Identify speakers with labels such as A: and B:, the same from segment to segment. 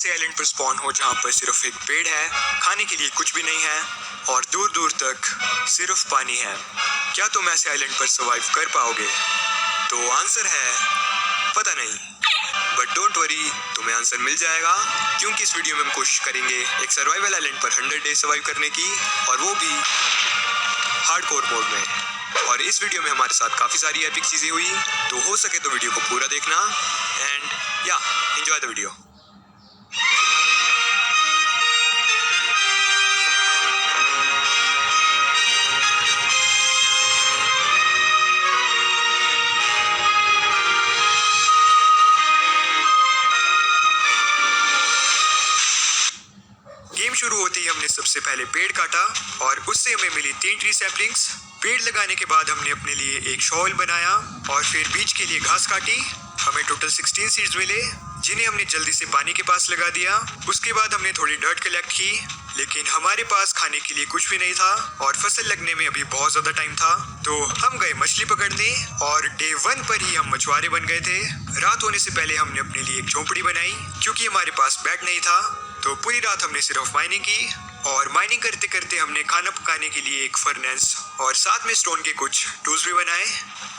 A: ऐसे आइलैंड पर स्पॉन हो जहाँ पर सिर्फ एक पेड़ है, खाने के लिए कुछ भी नहीं है और दूर दूर तक सिर्फ पानी है। क्या तुम ऐसे आइलैंड पर सर्वाइव कर पाओगे? तो आंसर है पता नहीं, बट डोंट वरी, तुम्हें आंसर मिल जाएगा, क्योंकि इस वीडियो में हम कोशिश करेंगे एक सर्वाइवल आइलैंड पर 100 डेज सर्वाइव करने की, और वो भी हार्डकोर मोड में। और इस वीडियो में हमारे साथ काफ़ी सारी एपिक चीज़ें हुई, तो हो सके तो वीडियो को पूरा देखना एंड या एंजॉय द वीडियो। गेम शुरू होते ही हमने सबसे पहले पेड़ काटा और उससे हमें मिली 3 ट्री सैपलिंग्स। पेड़ लगाने के बाद हमने अपने लिए एक शॉल बनाया और फिर बीच के लिए घास काटी। हमें टोटल 16 सीड्स मिले, जिन्हें हमने जल्दी से पानी के पास लगा दिया। उसके बाद हमने थोड़ी डर्ट कलेक्ट की, लेकिन हमारे पास खाने के लिए कुछ भी नहीं था और फसल लगने में अभी बहुत ज़्यादा टाइम था। तो हम गए मछली पकड़ने और डे 1 पर ही हम मछुआरे बन गए थे। रात होने से पहले हमने अपने लिए एक झोंपड़ी बनाई, क्योंकि हमारे पास बेड नहीं था। तो पूरी रात हमने सिर्फ माइनिंग की और माइनिंग करते करते हमने खाना पकाने के लिए एक फर्नेस और साथ में स्टोन के कुछ टूल्स भी बनाए।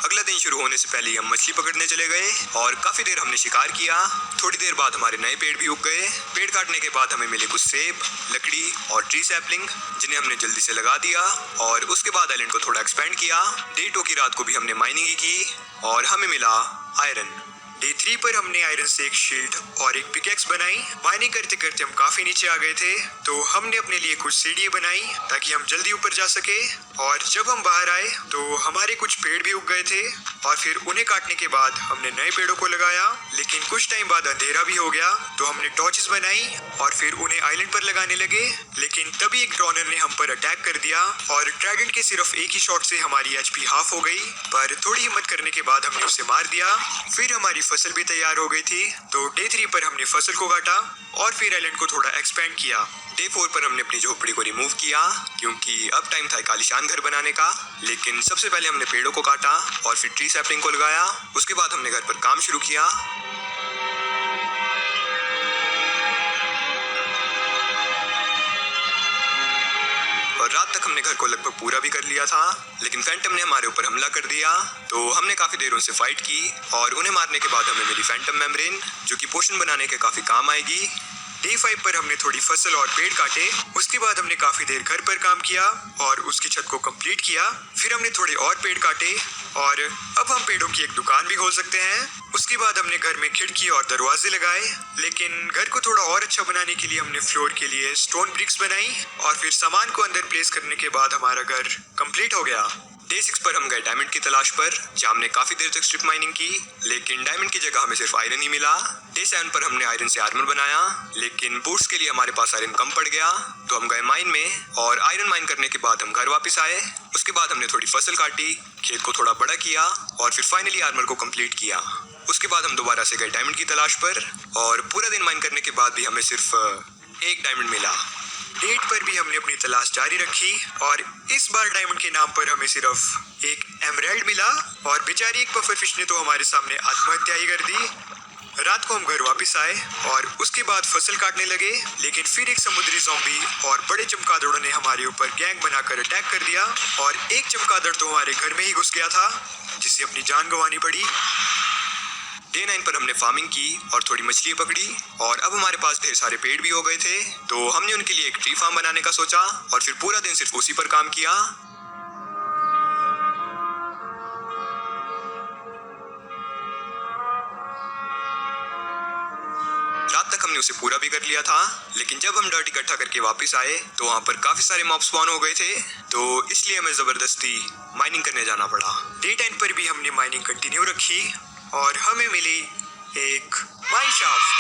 A: अगला दिन शुरू होने से पहले हम मछली पकड़ने चले गए और काफ़ी देर हमने शिकार किया। थोड़ी देर बाद हमारे नए पेड़ भी उग गए। पेड़ काटने के बाद हमें मिले कुछ सेब, लकड़ी और ट्री सैपलिंग, जिन्हें हमने जल्दी से लगा दिया और उसके बाद आइलैंड को थोड़ा एक्सपेंड किया। डे 2 की रात को भी हमने माइनिंग ही की और हमें मिला आयरन। डे 3 पर हमने आयरन से एक शील्ड और एक पिकेक्स बनाई। माइनिंग करते करते हम काफी नीचे आ गए थे, तो हमने अपने लिए कुछ सीढ़ियां बनाई ताकि हम जल्दी ऊपर जा सके। और जब हम बाहर आए तो हमारे कुछ पेड़ भी उग गए थे और फिर उन्हें काटने के बाद हमने नए पेड़ों को लगाया। लेकिन कुछ टाइम बाद अंधेरा भी हो गया, तो हमने टॉर्चेस बनाई और फिर उन्हें आइलैंड पर लगाने लगे। लेकिन तभी एक ड्रोनर ने हम पर अटैक कर दिया और ट्राइडेंट के सिर्फ एक ही शॉट से हमारी एचपी हाफ हो गई, पर थोड़ी हिम्मत करने के बाद हमने उसे मार दिया। फिर हमारी फसल भी तैयार हो गई थी। तो डे 3 पर हमने फसल को काटा और फिर आइलैंड को थोड़ा एक्सपेंड किया। डे 4 पर हमने अपनी झोपड़ी को रिमूव किया, क्योंकि अब टाइम था एक आलीशान घर बनाने का। लेकिन सबसे पहले हमने पेड़ों को काटा और फिर ट्री सैपलिंग को लगाया। उसके बाद हमने घर पर काम शुरू किया। और रात तक हमने घर को लगभग पूरा भी कर लिया था, लेकिन फैंटम ने हमारे ऊपर हमला कर दिया। तो हमने काफी देर उनसे फाइट की और उन्हें मारने के बाद हमें मिली फैंटम मेम्ब्रेन, जो कि पोशन बनाने के काफी काम आएगी। डे 5 पर हमने थोड़ी फसल और पेड़ काटे। उसके बाद हमने काफी देर घर पर काम किया और उसकी छत को कंप्लीट किया। फिर हमने थोड़े और पेड़ काटे और अब हम पेड़ों की एक दुकान भी खोल सकते हैं। उसके बाद हमने घर में खिड़की और दरवाजे लगाए। लेकिन घर को थोड़ा और अच्छा बनाने के लिए हमने फ्लोर के लिए स्टोन ब्रिक्स बनाई और फिर सामान को अंदर प्लेस करने के बाद हमारा घर कंप्लीट हो गया। डे 6 पर हम गए डायमंड की तलाश पर, जहाँ हमने काफी देर तक स्ट्रिप माइनिंग की, लेकिन डायमंड की जगह हमें सिर्फ आयरन ही मिला। डे 7 पर हमने आयरन से आर्मर बनाया, लेकिन बूट्स के लिए हमारे पास आयरन कम पड़ गया। तो हम गए माइन में और आयरन माइन करने के बाद हम घर वापस आए। उसके बाद हमने थोड़ी फसल काटी, खेत को थोड़ा बड़ा किया और फिर फाइनली आर्मर को कंप्लीट किया। उसके बाद हम दोबारा से गए डायमंड की तलाश पर और पूरा दिन माइन करने के बाद भी हमें सिर्फ एक डायमंड मिला। डेट पर भी हमने अपनी तलाश जारी रखी और इस बार डायमंड के नाम पर हमें सिर्फ एक एमराल्ड मिला और बेचारी एक पफर फिश ने तो हमारे सामने आत्महत्या ही कर दी। रात को हम घर वापस आए और उसके बाद फसल काटने लगे, लेकिन फिर एक समुद्री ज़ॉम्बी और बड़े चमगादड़ों ने हमारे ऊपर गैंग बनाकर अटैक कर दिया और एक चमगादड़ तो हमारे घर में ही घुस गया था, जिससे अपनी जान गंवानी पड़ी। डे 9 पर हमने फार्मिंग की और थोड़ी मछली पकड़ी और अब हमारे पास ढेर सारे पेड़ भी हो गए थे। तो हमने उनके लिए एक ट्री फार्म बनाने का सोचा और फिर पूरा दिन सिर्फ उसी पर काम किया। रात तक हमने उसे पूरा भी कर लिया था, लेकिन जब हम डर्ट इकट्ठा करके वापस आए तो वहाँ पर काफी सारे मॉब स्पॉन हो गए थे, तो इसलिए हमें जबरदस्ती माइनिंग करने जाना पड़ा। डे 10 पर भी हमने माइनिंग कंटिन्यू रखी और हमें मिली एक माइन शाफ्ट।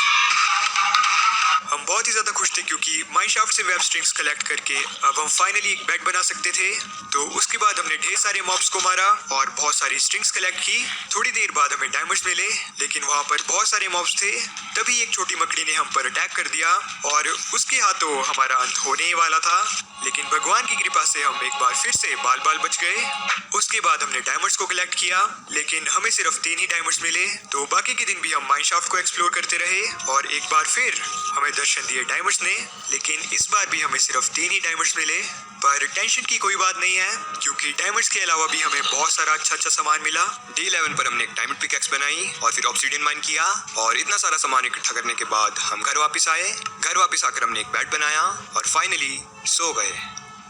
A: हम बहुत बहुत ही ज्यादा खुश थे क्योंकि माइनशाफ्ट से वेब स्ट्रिंग्स कलेक्ट करके अब हम फाइनली एक बेड बना सकते थे। तो उसके बाद हमने ढेर सारे मॉब्स को मारा और बहुत सारी स्ट्रिंग्स कलेक्ट की। थोड़ी देर बाद हमें डायमंड्स मिले, लेकिन वहाँ पर बहुत सारे मॉब्स थे। तभी एक छोटी मकड़ी ने हम पर अटैक कर दिया और उसके हाथों हमारा अंत होने ही वाला था। लेकिन भगवान की कृपा से हम एक बार फिर से बाल बाल बच गए। उसके बाद हमने डायमंड्स को कलेक्ट किया, लेकिन हमें सिर्फ 3 ही डायमंड्स मिले। तो बाकी के दिन भी हम माइनशाफ्ट को एक्सप्लोर करते रहे और एक बार फिर हमें दर्शन दिए डायमंड्स ने, लेकिन इस बार भी हमें सिर्फ 3 ही डायमंड्स मिले। पर टेंशन की कोई बात नहीं है क्योंकि डायमंड्स के अलावा भी हमें बहुत सारा अच्छा सामान मिला।
B: डे 11 पर हमने एक डायमंड पिकैक्स बनाई और फिर ऑब्सीडियन माइन किया और इतना सारा सामान इकट्ठा करने के बाद हम घर वापस आए। घर वापस आकर हमने एक बेड बनाया और फाइनली सो गए।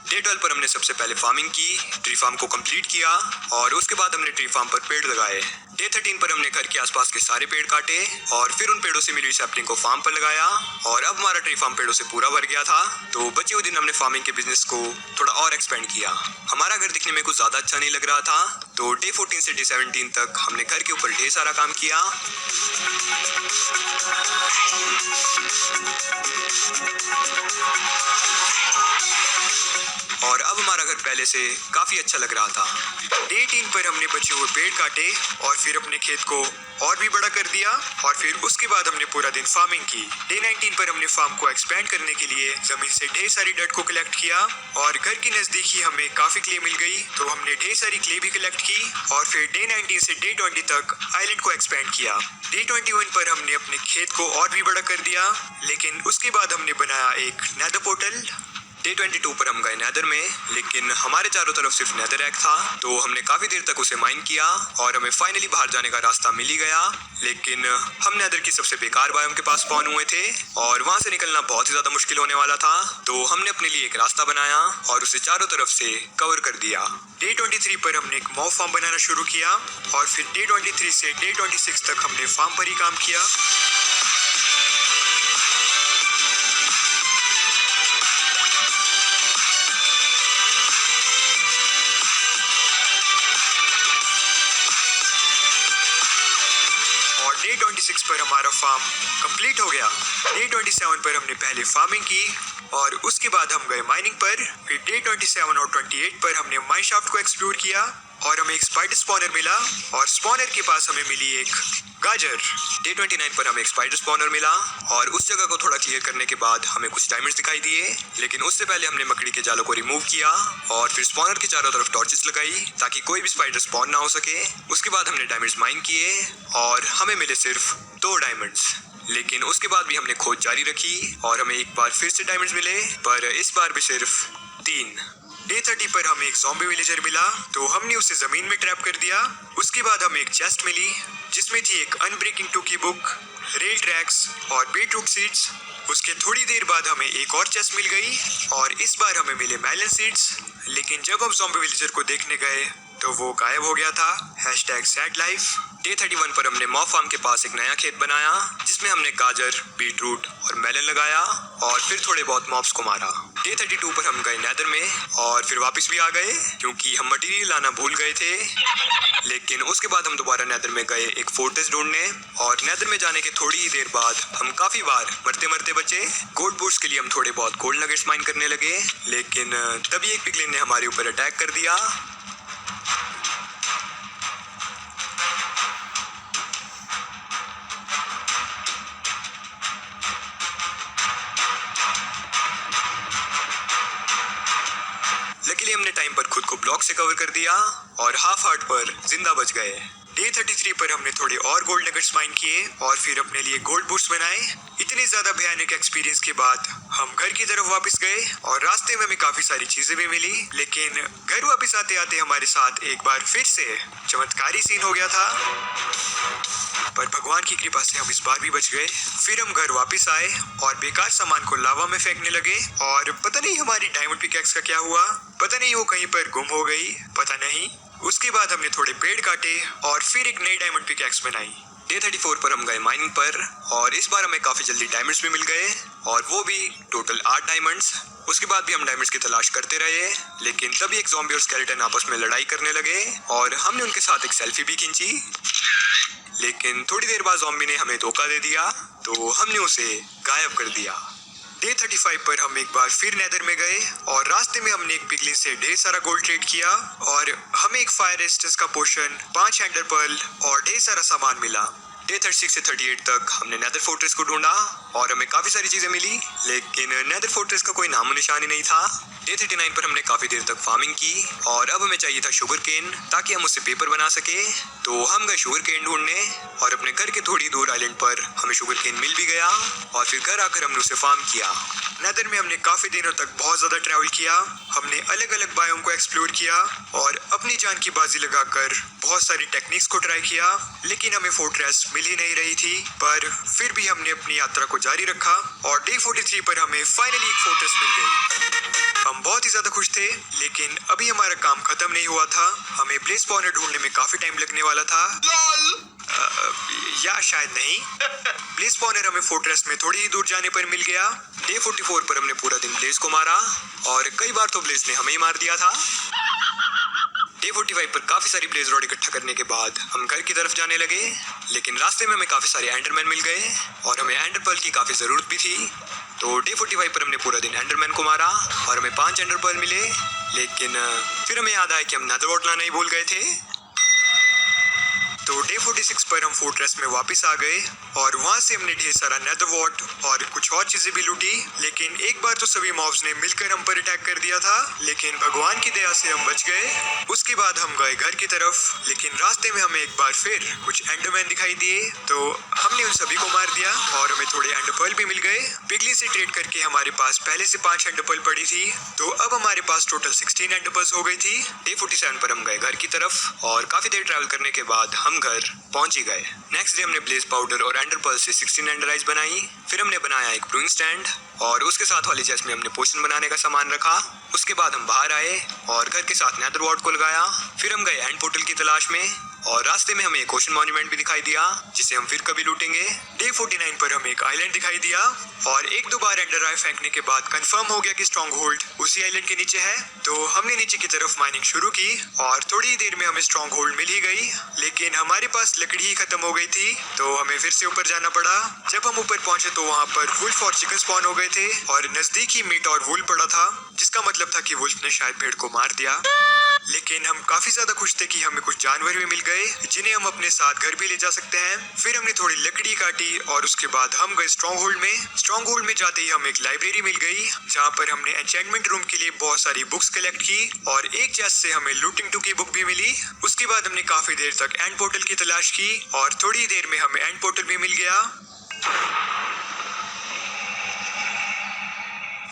B: डे 12 पर हमने सबसे पहले फार्मिंग की, ट्री फार्म को कंप्लीट किया और उसके बाद हमने ट्री फार्म पर पेड़ लगाए। डे 13 पर हमने घर के आसपास के सारे पेड़ काटे और फिर उन पेड़ों से मिली सैपलिंग को फार्म पर लगाया और अब हमारा ट्री फार्म पेड़ों से पूरा भर गया था। तो बचे हुए दिन हमने फार्मिंग के बिजनेस को थोड़ा और एक्सपेंड किया। हमारा घर दिखने में कुछ ज्यादा अच्छा नहीं लग रहा था, तो डे 14 से डे 17 तक हमने घर के ऊपर ढेर सारा काम किया। और अब हमारा घर पहले से काफी अच्छा लग रहा था।
A: डे 18 पर हमने बचे हुए पेड़ काटे और फिर अपने खेत को और भी बड़ा कर दिया और फिर उसके बाद हमने पूरा दिन फार्मिंग की। डे 19 पर हमने फार्म को एक्सपेंड करने के लिए जमीन से ढेर सारी डर्ट को कलेक्ट किया और घर के नजदीक ही हमें काफी क्ले मिल गई, तो हमने ढेर सारी क्ले भी कलेक्ट की और फिर डे 19 से डे 20 तक आइलैंड को एक्सपेंड किया। डे 21 पर हमने अपने खेत को और भी बड़ा कर दिया, लेकिन उसके बाद हमने बनाया एक नेदर पोर्टल।
B: डे 22 पर हम गए नेदर में, लेकिन हमारे चारों तरफ सिर्फ नेदर एग था, तो हमने काफी देर तक उसे माइन किया और हमें फाइनली बाहर जाने का रास्ता मिल ही गया। लेकिन हम नेदर की सबसे बेकार बायोम के पास स्पॉन हुए थे और वहां से निकलना बहुत ही ज्यादा मुश्किल होने वाला था, तो हमने अपने लिए एक रास्ता बनाया और उसे चारों तरफ से कवर कर दिया।
A: डे 23 पर हमने एक मॉब फार्म बनाना शुरू किया और फिर डे 23 से डे 26 तक हमने फार्म पर ही काम किया। डे 26 पर हमारा फार्म कंप्लीट हो गया। डे 27 पर हमने पहले फार्मिंग की और उसके बाद हम गए माइनिंग पर। फिर डे 27 और 28 पर हमने माइनशाफ्ट को एक्सप्लोर किया और हमें एक स्पाइडर स्पॉनर मिला और स्पॉनर के पास हमें मिली एक गाजर।
B: डे 29 पर हमें एक स्पाइडर स्पॉनर मिला और उस जगह को थोड़ा क्लियर करने के बाद हमें कुछ डायमंड्स दिखाई दिए, लेकिन उससे पहले हमने मकड़ी के जालों को रिमूव किया और फिर स्पॉनर के चारों तरफ टॉर्चेस लगाई ताकि कोई भी स्पाइडर स्पॉन ना हो सके। उसके बाद हमने डायमंड्स माइन किए और हमें मिले सिर्फ 2 डायमंड्स, लेकिन उसके बाद भी हमने खोज जारी रखी और हमें एक बार फिर से डायमंड्स मिले, पर इस बार भी सिर्फ 3। डे 30 पर हमें एक ज़ॉम्बी विलेजर मिला, तो हमने उसे जमीन में ट्रैप कर दिया। उसके बाद हमें एक चेस्ट मिली जिसमें थी एक अनब्रेकिंग 2 की बुक, रेल ट्रैक्स और बीटरूट सीड्स। उसके थोड़ी देर बाद हमें एक और चेस्ट मिल गई और इस बार हमें मिले मेलन सीड्स, लेकिन जब हम ज़ॉम्बी विलेजर को देखने गए तो वो गायब हो गया था। #sad life। डे 31 पर हमने मॉब फार्म के पास एक नया खेत बनाया जिसमें हमने गाजर, बीटरूट और मेलन लगाया और फिर थोड़े बहुत मॉब्स को मारा। डे 32 पर हम गए नेदर में और फिर वापस भी आ गए क्योंकि हम मटेरियल लाना भूल गए थे। लेकिन उसके बाद हम दोबारा नेदर में गए एक फोर्ट्रेस ढूंढने और नेदर में जाने के थोड़ी ही देर बाद हम काफी बार मरते मरते बचे। गोल्ड बूट्स के लिए हम थोड़े बहुत गोल्ड नगेट्स माइन करने लगे, लेकिन तभी एक पिगलिन ने हमारे ऊपर अटैक कर दिया। लकीली हमने टाइम पर खुद को ब्लॉक से कवर कर दिया और हाफ हार्ट पर जिंदा बच गए।
A: डे 33 पर हमने थोड़े और गोल्ड नगेट्स माइन किए और फिर अपने लिए गोल्ड बूट्स बनाए। इतने ज्यादा भयानक एक्सपीरियंस के बाद हम घर की तरफ वापस गए और रास्ते में हमें काफी सारी चीजें भी मिली, लेकिन घर वापस आते आते हमारे साथ एक बार फिर से चमत्कारी सीन हो गया था। पर भगवान की कृपा से हम इस बार भी बच गए। फिर हम घर वापस आए और बेकार सामान को लावा में फेंकने लगे और पता नहीं हमारी डायमंड पिकैक्स का क्या हुआ, पता नहीं वो कहीं पर गुम हो गई, पता नहीं। उसके बाद हमने थोड़े पेड़ काटे और फिर एक नई डायमंड पिकैक्स बनाई।
B: डे 34 पर हम गए माइनिंग पर और इस बार हमें काफी जल्दी डायमंड्स भी मिल गए और वो भी टोटल 8 डायमंड्स। उसके बाद भी हम डायमंड्स की तलाश करते रहे, लेकिन तभी एक ज़ॉम्बी और स्केलेटन आपस में लड़ाई करने लगे और हमने उनके साथ एक सेल्फी भी खींची। लेकिन थोड़ी देर बाद ज़ॉम्बी ने हमें धोखा दे दिया, तो हमने उसे गायब कर दिया।
A: डे 35 पर हम एक बार फिर नेदर में गए और रास्ते में हमने एक पिगलिन से ढेर सारा गोल्ड ट्रेड किया और हमें एक फायर रेजिस्टेंस का पोशन, 5 एंडर पर्ल और ढेर सारा सामान मिला। डे 36 से 38 तक हमने नेदर फोर्ट्रेस को ढूंढा और हमें काफी सारी चीजें मिली, लेकिन नेदर फोर्ट्रेस का कोई नामो निशानी नहीं था। डे 39 पर हमने काफी देर तक फार्मिंग की और अब हमें चाहिए था शुगर केन ताकि हम उससे पेपर बना सके। तो हम गए शुगर केन ढूंढने और अपने घर के थोड़ी दूर आइलैंड पर हमें शुगर केन मिल भी गया और फिर घर आकर हमने उसे फार्म किया। नेदर में हमने काफी दिनों तक बहुत ज्यादा ट्रैवल किया। हमने अलग अलग बायोम को एक्सप्लोर किया और अपनी जान की बाजी लगाकर बहुत सारी टेक्निक्स को ट्राई किया, लेकिन हमें फोर्ट्रेस मिल ही नहीं रही थी। पर फिर भी हमने अपनी यात्रा को जारी रखा और डे 43 पर हमें फाइनली एक फोर्ट्रेस मिल गई। हम बहुत ही ज्यादा खुश थे, लेकिन अभी हमारा काम खत्म नहीं हुआ था। हमें ब्लेज स्पॉनर ढूंढने में काफी टाइम लगने वाला था। या शायद नहीं। ब्लेज स्पॉनर हमें फोर्ट्रेस में थोड़ी ही दूर जाने पर मिल गया। डे 44 पर हमने पूरा दिन ब्लेज को मारा और कई बार तो ब्लेज ने हमें ही मार दिया था। डे 45 पर काफी सारी ब्लेज रॉड इकट्ठा करने के बाद हम घर की तरफ जाने लगे, लेकिन रास्ते में हमें काफी सारे एंडरमैन मिल गए और हमें एंडर पर्ल की काफी जरूरत भी थी। तो डे 45 पर हमने पूरा दिन एंडरमैन को मारा और हमें 5 एंडर पर्ल मिले, लेकिन फिर हमें याद आया कि हम नेदरवॉर्ट लाना ही भूल गए थे। तो डे 46 पर हम फोर्ट्रेस में वापस आ गए और वहां से हमने ढेर सारा नेदरवॉर्ट और कुछ और चीजें भी लूटी, लेकिन एक बार तो सभी मॉब्स ने मिलकर हम पर अटैक कर दिया था, लेकिन भगवान की दया से हम बच गए। उसके बाद हम गए घर की तरफ, लेकिन रास्ते में हमें एक बार फिर कुछ एंडरमैन दिखाई दिए, तो हमने उन सभी को मार दिया और हमें थोड़े एंडर पर्ल भी मिल गए। पिगली से ट्रेड करके हमारे पास पहले से 5 एंडर पर्ल पड़ी थी, तो अब हमारे पास टोटल 16 एंडर पर्ल्स हो गई थी। डे 47 पर हम गए घर की तरफ और काफी देर ट्रैवल करने के बाद हम घर पहुंच ही गए। नेक्स्ट डे हमने ब्लेज पाउडर और एंडर पर्ल से 16 एंडर आइज बनाई। फिर हमने बनाया एक ब्रूइंग स्टैंड और उसके साथ वाली चेस्ट में हमने पोशन बनाने का सामान रखा। उसके बाद हम बाहर आए और घर के साथ नेदरवॉर्ट को लगाया। फिर हम गए एंड पोर्टल की तलाश में और रास्ते में हमें एक ओशन मॉन्यूमेंट भी दिखाई दिया, जिसे हम फिर कभी लूटेंगे। डे 49 पर हमें एक आइलैंड दिखाई दिया और एक दो बार एंडर आई फेंकने के बाद कंफर्म हो गया कि स्ट्रॉन्ग होल्ड उसी आइलैंड के नीचे है। तो हमने नीचे की तरफ माइनिंग शुरू की और थोड़ी ही देर में हमें स्ट्रॉन्ग होल्ड मिल ही गई, लेकिन हमारे पास लकड़ी ही खत्म हो गई थी, तो हमें फिर से ऊपर जाना पड़ा। जब हम ऊपर पहुंचे तो वहाँ पर वुल्फ और चिकन स्पॉन हो गए थे और नजदीक ही मीट और वुल पड़ा था, जिसका मतलब था कि वुल्फ ने शायद भेड़ को मार दिया। लेकिन हम काफी ज्यादा खुश थे कि हमें कुछ जानवर भी मिल गए जिन्हें हम अपने साथ घर भी ले जा सकते हैं। फिर हमने थोड़ी लकड़ी काटी और उसके बाद हम गए स्ट्रॉन्ग होल्ड में। स्ट्रॉन्ग होल्ड में जाते ही हमें एक लाइब्रेरी मिल गई, जहाँ पर हमने एन्चेंटमेंट रूम के लिए बहुत सारी बुक्स कलेक्ट की और एक चेस्ट से हमें लूटिंग 2 की बुक भी मिली। उसके बाद हमने काफी देर तक एंड पोर्टल की तलाश की और थोड़ी देर में हमें एंड पोर्टल भी मिल गया।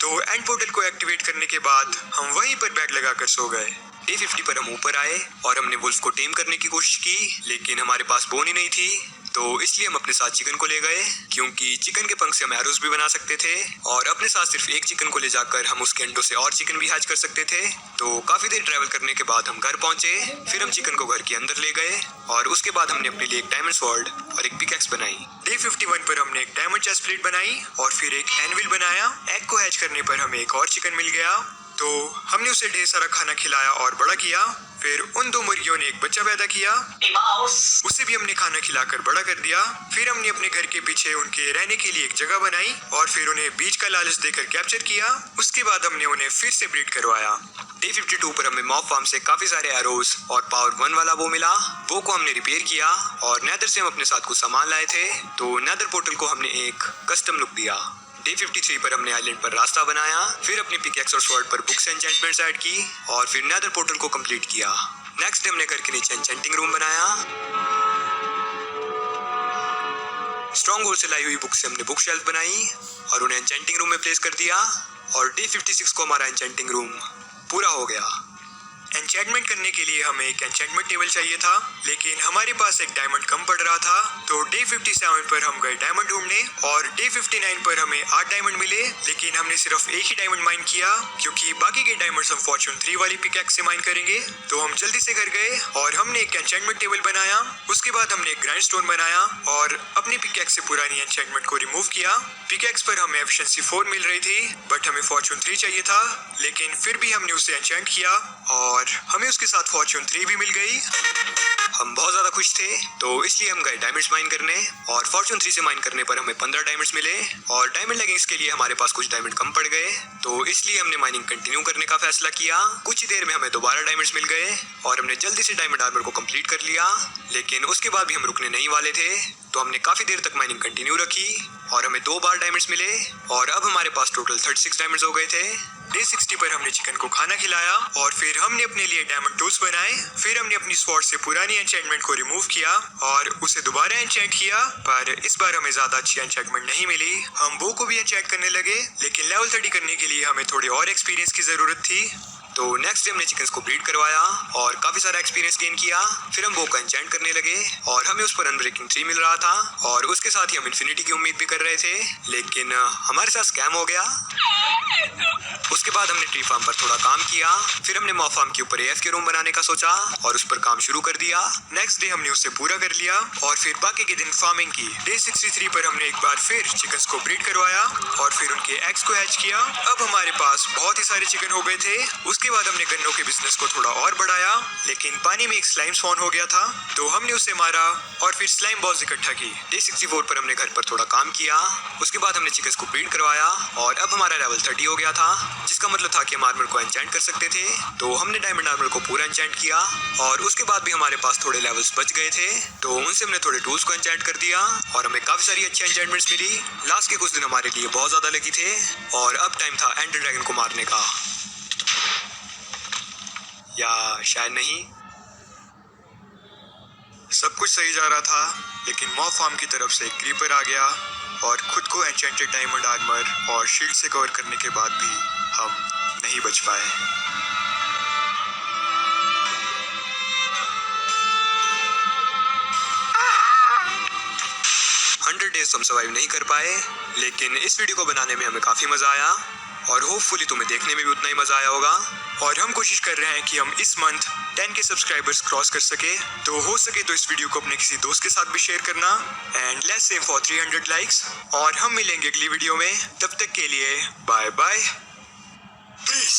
A: तो एंड पोर्टल को एक्टिवेट करने के बाद हम वहीं पर बैग लगाकर सो गए। डे 50 पर हम ऊपर आए और हमने वुल्फ को टेम करने की कोशिश की, लेकिन हमारे पास बोन ही नहीं थी, तो इसलिए हम अपने साथ चिकन को ले गए, क्योंकि चिकन के पंख से हम एरोस भी बना सकते थे और अपने साथ सिर्फ एक चिकन को ले जाकर हम उसके अंडों से और चिकन भी हैच कर सकते थे। तो काफी देर ट्रैवल करने के बाद हम घर पहुंचे। फिर हम चिकन को घर के अंदर ले गए और उसके बाद हमने अपने लिए एक डायमंड स्वॉर्ड और एक पिकैक्स बनाई। डे 51 पर हमने एक डायमंड चेस्ट प्लेट बनाई और फिर एक एनविल बनाया। एग को हैच करने पर हमें एक और चिकन मिल गया, तो हमने उसे ढेर सारा खाना खिलाया और बड़ा किया। फिर उन 2 मुर्गियों ने एक बच्चा पैदा किया, उसे भी हमने खाना खिलाकर बड़ा कर दिया। फिर हमने अपने घर के पीछे उनके रहने के लिए एक जगह बनाई और फिर उन्हें बीज का लालच देकर कैप्चर किया। उसके बाद हमने उन्हें फिर से ब्रीड करवाया। डे 52 पर हमें मॉब फार्म से काफी सारे एरोस और पावर 1 वाला वो मिला। वो को हमने रिपेयर किया और नेदर से हम अपने साथ कुछ सामान लाए थे, तो नेदर पोर्टल को हमने एक कस्टम लुक दिया। डे 53 पर हमने आइलैंड पर रास्ता बनाया, फिर अपनी पिकैक्स और स्वॉर्ड पर बुक्स एन्चेंटमेंट्स ऐड की और फिर नेदर पोर्टल को कंप्लीट किया। नेक्स्ट डे हमने घर के नीचे एन्चेंटिंग रूम बनाया। स्ट्रॉन्ग होल्ड से लाई हुई बुक से हमने बुक शेल्फ बनाई और उन्हें एन्चेंटिंग रूम में प्लेस कर दिया और डे 56 को हमारा एन्चेंटिंग रूम पूरा हो गया। एन्चेंटमेंट करने के लिए हमें एक एन्चेंटमेंट टेबल चाहिए था, लेकिन हमारे पास एक डायमंड कम पड़ रहा था, तो डे 57 पर हम गए डायमंड ढूंढने और डे 59 पर हमें 8 डायमंड मिले, लेकिन हमने सिर्फ एक ही डायमंड माइन किया क्योंकि बाकी के डायमंड्स हम फॉर्च्यून 3 वाली पिकैक्स से माइन करेंगे। तो हम जल्दी से घर गए और हमने एक एन्चेंटमेंट टेबल बनाया। उसके बाद हमने एक ग्राइंडस्टोन बनाया और अपनी पिकैक्स से पुरानी एन्चेंटमेंट को रिमूव किया। पिकैक्स पर हमें एफिशिएंसी 4 मिल रही थी, बट हमें फॉर्च्यून 3 चाहिए था, लेकिन फिर भी हमने उसे एन्चेंट किया और और हमें उसके साथ फॉर्च्यून 3 भी मिल गई।
B: हम बहुत ज़्यादा खुश थे, तो इसलिए हम गए डायमंड्स माइन करने और फॉर्च्यून 3 से माइन करने पर हमें 15 डायमंड्स मिले और डायमंड लेगिंग्स के लिए हमारे पास कुछ डायमंड कम पड़ गए, तो इसलिए हमने माइनिंग कंटिन्यू करने का फैसला किया। कुछ ही देर में हमें दोबारा डायमंड्स मिल गए और हमने जल्दी से डायमंड आर्मर को कंप्लीट कर लिया, लेकिन उसके बाद भी हम रुकने नहीं वाले थे, तो हमने काफ़ी देर तक माइनिंग कंटिन्यू रखी और हमें 2 बार डायमंड्स मिले और अब हमारे पास टोटल 36 डायमंड्स हो गए थे।
A: डे 60 पर हमने चिकन को खाना खिलाया और फिर हमने अपने लिए डायमंड टूल्स बनाए। फिर हमने अपनी स्वॉर्ड से पुरानी एन्चेंटमेंट को रिमूव किया और उसे दोबारा एन्चेंट किया, पर इस बार हमें ज्यादा अच्छी एन्चेंटमेंट नहीं मिली। हम बो को भी एन्चेंट करने लगे, लेकिन लेवल 30 करने के लिए हमें थोड़े और एक्सपीरियंस की जरूरत थी।
B: तो नेक्स्ट डे हमने चिकन्स को ब्रीड करवाया और काफ़ी सारा एक्सपीरियंस गेन किया। फिर हम बो का एन्चेंट करने लगे और हमें उस पर अनब्रेकिंग 3 मिल रहा था और उसके साथ ही हम इन्फिनिटी की उम्मीद भी कर रहे थे, लेकिन हमारे साथ स्कैम हो गया। उसके बाद हमने ट्री फार्म पर थोड़ा काम किया, फिर हमने मॉब फार्म के ऊपर एएफ के रूम बनाने का सोचा और उस पर काम शुरू कर दिया।
A: नेक्स्ट डे हमने उसे पूरा कर लिया और फिर बाकी के दिन फार्मिंग की। डे 63 पर हमने एक बार फिर चिकन्स को ब्रीड करवाया और फिर उनके एग्स को हैच किया। अब हमारे पास बहुत ही सारे चिकन हो गए थे। उसके बाद हमने गन्नों के बिजनेस को थोड़ा और बढ़ाया, लेकिन पानी में एक स्लाइम स्पॉन हो गया था, तो हमने उसे मारा और फिर स्लाइम बॉल्स इकट्ठा की।
B: डे 64 पर हमने घर पर थोड़ा काम किया, उसके बाद हमने चिकन्स को ब्रीड करवाया और अब हमारा लेवल 30 हो गया था, जिसका मतलब था कि हम आर्मर को एन्चेंट कर सकते थे। तो हमने डायमंड आर्मर को पूरा एन्चेंट किया और उसके बाद भी हमारे पास थोड़े लेवल्स बच गए थे, तो उनसे हमने थोड़े टूल्स को एन्चेंट कर दिया और हमें काफी सारी अच्छी एन्चेंटमेंट्स मिली। लास्ट के कुछ दिन हमारे लिए बहुत ज्यादा लकी थे और अब टाइम था एंडर ड्रैगन को मारने का, या शायद नहीं।
A: सब कुछ सही जा रहा था, लेकिन मॉब फार्म की तरफ से एक क्रीपर आ गया और खुद को एन्चेंटेड डायमंड आर्मर और शील्ड से कवर करने के बाद भी हम नहीं बच पाए।
B: डेज हम सर्वाइव नहीं कर पाए, लेकिन इस वीडियो को बनाने में हमें काफी मजा आया और होपफुली तुम्हें देखने में भी उतना ही मजा आया होगा।
A: और हम कोशिश कर रहे हैं कि हम इस मंथ 10 के सब्सक्राइबर्स क्रॉस कर सके, तो हो सके तो इस वीडियो को अपने किसी दोस्त के साथ भी शेयर करना and let's say for 300 likes. और हम मिलेंगे अगली वीडियो में, तब तक के लिए बाय बाय, पीस।